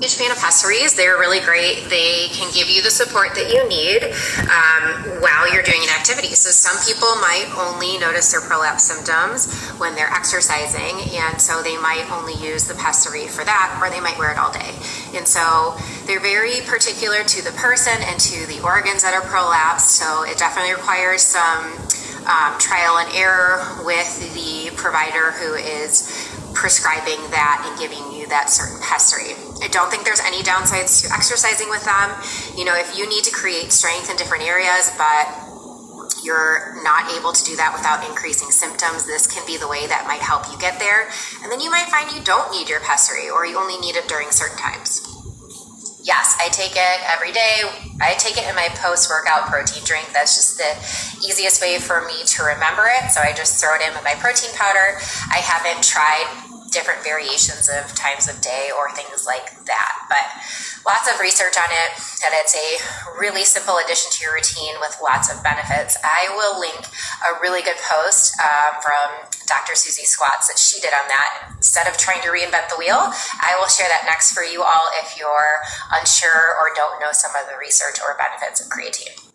Huge fan of pessaries. They're really great. They can give you the support that you need while you're doing an activity. So some people might only notice their prolapse symptoms when they're exercising, and so they might only use the pessary for that, or they might wear it all day. And so they're very particular to the person and to the organs that are prolapsed. So it definitely requires some trial and error with the provider who is prescribing that and giving you that certain pessary. I don't think there's any downsides to exercising with them. You know, if you need to create strength in different areas, but you're not able to do that without increasing symptoms, this can be the way that might help you get there. And then you might find you don't need your pessary, or you only need it during certain times. Yes, I take it every day. I take it in my post-workout protein drink. That's just the easiest way for me to remember it. So I just throw it in with my protein powder. I haven't tried different variations of times of day or things like that, but lots of research on it, that it's a really simple addition to your routine with lots of benefits. I will link a really good post from Dr. Susie Squats that she did on that. Instead of trying to reinvent the wheel, I will share that next for you all if you're unsure or don't know some of the research or benefits of creatine.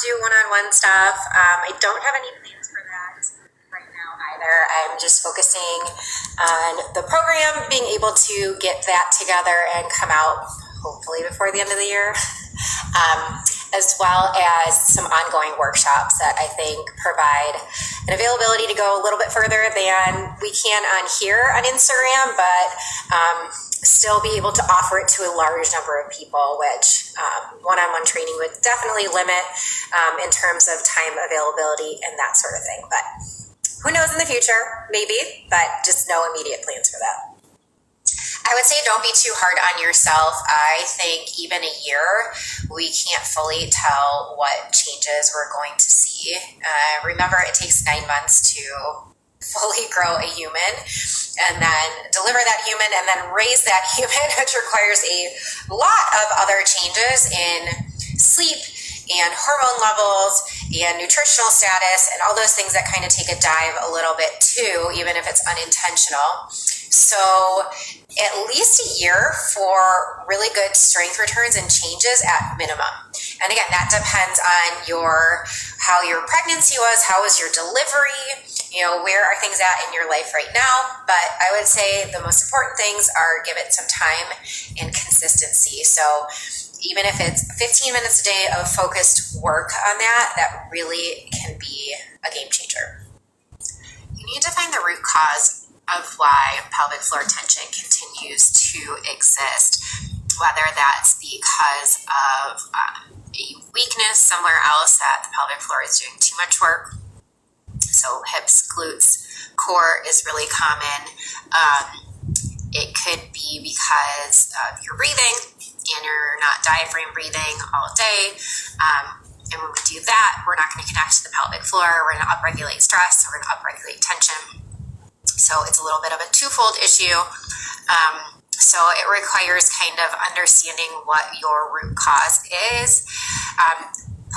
Do one-on-one stuff. I don't have any plans for that right now either. I'm just focusing on the program, being able to get that together and come out hopefully before the end of the year, as well as some ongoing workshops that I think provide an availability to go a little bit further than we can on here on Instagram, but still be able to offer it to a large number of people, which one-on-one training would definitely limit in terms of time availability and that sort of thing. But who knows in the future, maybe, but just no immediate plans for that. I would say don't be too hard on yourself. I think even a year, we can't fully tell what changes we're going to see. Remember, it takes 9 months to fully grow a human and then deliver that human and then raise that human, which requires a lot of other changes in sleep and hormone levels and nutritional status and all those things that kind of take a dive a little bit too, even if it's unintentional. So at least a year for really good strength returns and changes at minimum. And again, that depends on how your pregnancy was, how was your delivery, where are things at in your life right now. But I would say the most important things are give it some time and consistency. So even if it's 15 minutes a day of focused work on that really can be a game changer. You need to find the root cause of why pelvic floor tension continues to exist, whether that's because of a weakness somewhere else that the pelvic floor is doing too much work. So hips, glutes, core is really common. It could be because of your breathing and you're not diaphragm breathing all day. And when we do that, we're not going to connect to the pelvic floor. We're going to upregulate stress. We're going to upregulate tension. So it's a little bit of a twofold issue. So it requires kind of understanding what your root cause is.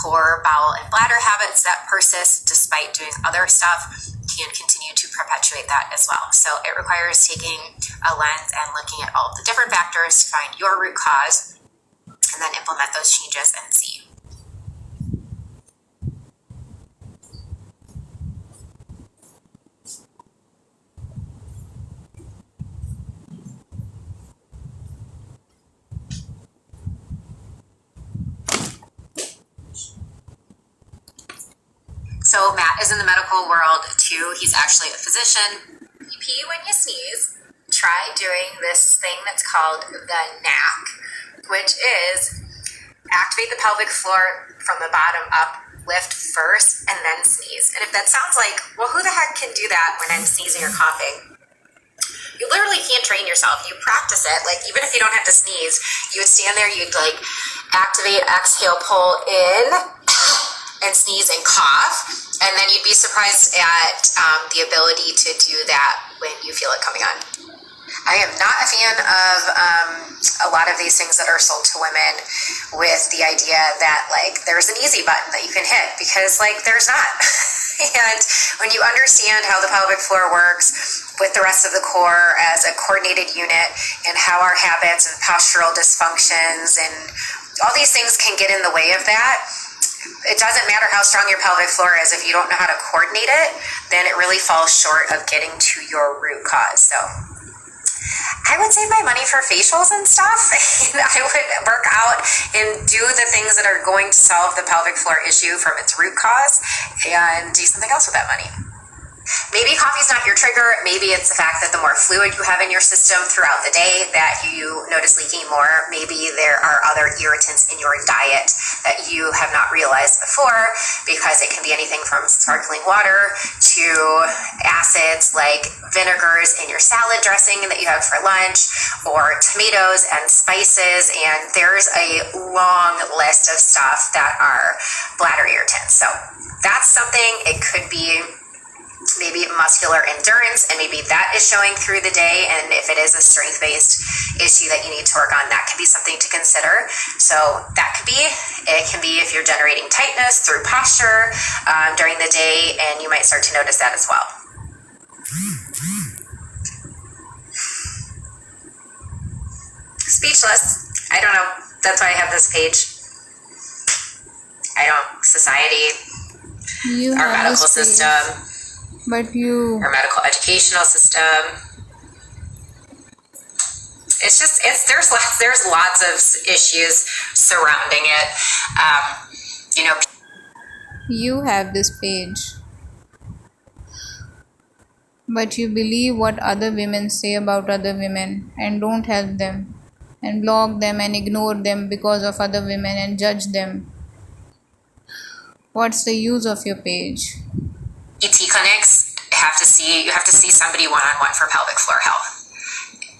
Poor bowel and bladder habits that persist despite doing other stuff can continue to perpetuate that as well. So it requires taking a lens and looking at all the different factors to find your root cause and then implement those changes and see. So Matt is in the medical world too. He's actually a physician. You pee when you sneeze. Try doing this thing that's called the NAC, which is activate the pelvic floor from the bottom up, lift first, and then sneeze. And if that sounds like, well, who the heck can do that when I'm sneezing or coughing? You literally can't train yourself. You practice it. Like, even if you don't have to sneeze, you would stand there, you'd like activate, exhale, pull in, and sneeze and cough, and then you'd be surprised at the ability to do that when you feel it coming on. I am not a fan of a lot of these things that are sold to women with the idea that like there's an easy button that you can hit, because like there's not. And when you understand how the pelvic floor works with the rest of the core as a coordinated unit, and how our habits and postural dysfunctions and all these things can get in the way of that, it doesn't matter how strong your pelvic floor is. If you don't know how to coordinate it, then it really falls short of getting to your root cause. So I would save my money for facials and stuff. I would work out and do the things that are going to solve the pelvic floor issue from its root cause, and do something else with that money. Maybe coffee's not your trigger. Maybe it's the fact that the more fluid you have in your system throughout the day that you notice leaking more. Maybe there are other irritants in your diet that you have not realized before, because it can be anything from sparkling water to acids like vinegars in your salad dressing that you have for lunch, or tomatoes and spices. And there's a long list of stuff that are bladder irritants. So that's something. It could be maybe muscular endurance, and maybe that is showing through the day. And if it is a strength-based issue that you need to work on, that can be something to consider. So that could be, it can be if you're generating tightness through posture during the day, and you might start to notice that as well. Speechless. I don't know. That's why I have this page. Society, our medical system. But our medical educational system. It's just, there's lots of issues surrounding it. You have this page, but you believe what other women say about other women and don't help them, and block them and ignore them because of other women and judge them. What's the use of your page? ET clinics you have to see somebody one-on-one for pelvic floor health.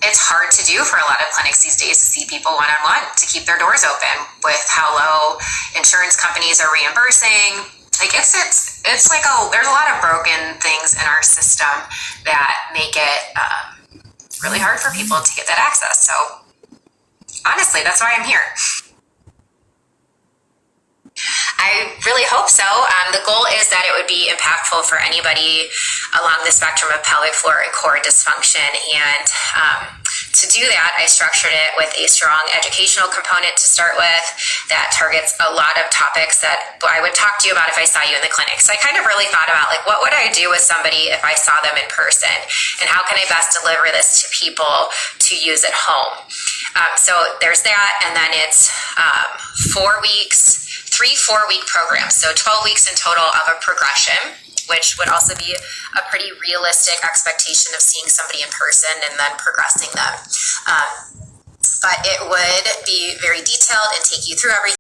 It's hard to do for a lot of clinics these days to see people one-on-one, to keep their doors open with how low insurance companies are reimbursing. Like it's like there's a lot of broken things in our system that make it really hard for people to get that access. So honestly, that's why I'm here. I really hope so. The goal is that it would be impactful for anybody along the spectrum of pelvic floor and core dysfunction. And to do that, I structured it with a strong educational component to start with that targets a lot of topics that I would talk to you about if I saw you in the clinic. So I kind of really thought about, like, what would I do with somebody if I saw them in person? And how can I best deliver this to people to use at home? So there's that, and then it's 4 weeks, 3 4-week programs, so 12 weeks in total of a progression, which would also be a pretty realistic expectation of seeing somebody in person and then progressing them. But it would be very detailed and take you through everything.